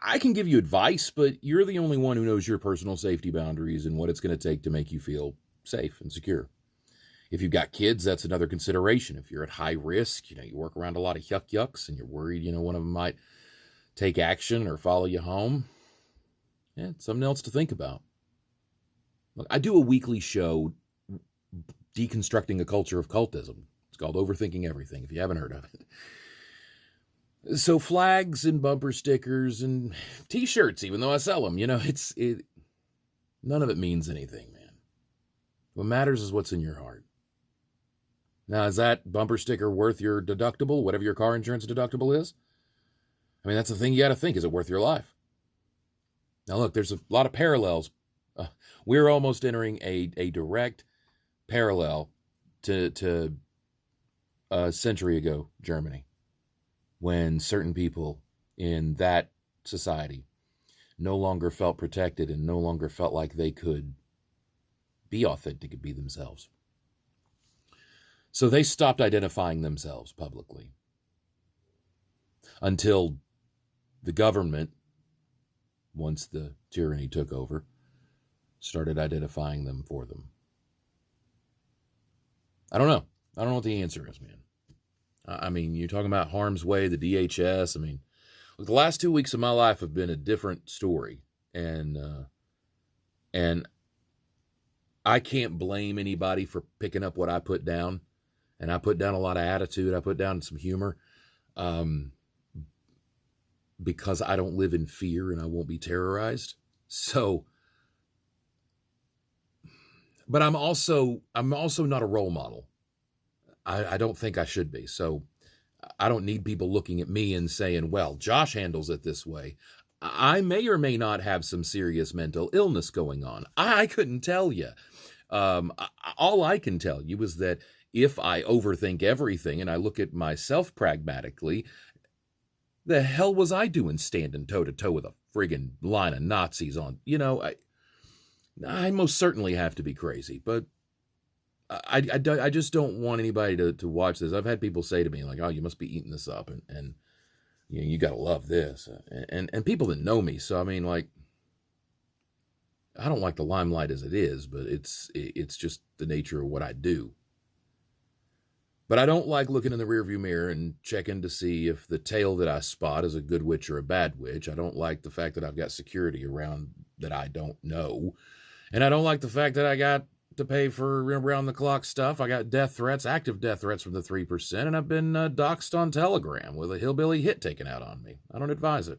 I can give you advice, but you're the only one who knows your personal safety boundaries and what it's going to take to make you feel safe and secure. If you've got kids, that's another consideration. If you're at high risk, you work around a lot of yucks and you're worried, one of them might take action or follow you home. Yeah, it's something else to think about. Look, I do a weekly show deconstructing a culture of cultism. It's called Overthinking Everything, if you haven't heard of it. So flags and bumper stickers and t-shirts, even though I sell them, none of it means anything, man. What matters is what's in your heart. Now, is that bumper sticker worth your deductible, whatever your car insurance deductible is? I mean, that's the thing you got to think. Is it worth your life? Now, look, there's a lot of parallels. We're almost entering a direct parallel to a century ago, Germany, when certain people in that society no longer felt protected and no longer felt like they could be authentic and be themselves. So they stopped identifying themselves publicly until the government, once the tyranny took over, started identifying them for them. I don't know. I don't know what the answer is, man. I mean, you're talking about harm's way, the DHS. I mean, look, the last 2 weeks of my life have been a different story. And I can't blame anybody for picking up what I put down. And I put down a lot of attitude. I put down some humor. Because I don't live in fear and I won't be terrorized. So, but I'm also not a role model. I don't think I should be. So I don't need people looking at me and saying, well, Josh handles it this way. I may or may not have some serious mental illness going on. I couldn't tell you. All I can tell you is that if I overthink everything and I look at myself pragmatically, the hell was I doing standing toe-to-toe with a friggin' line of Nazis on? I most certainly have to be crazy, but I just don't want anybody to watch this. I've had people say to me, like, oh, you must be eating this up, and you got to love this. And people that know me, so I mean, like, I don't like the limelight as it is, but it's just the nature of what I do. But I don't like looking in the rearview mirror and checking to see if the tail that I spot is a good witch or a bad witch. I don't like the fact that I've got security around that I don't know. And I don't like the fact that I got to pay for around-the-clock stuff. I got death threats, active death threats from the 3%, and I've been doxxed on Telegram with a hillbilly hit taken out on me. I don't advise it.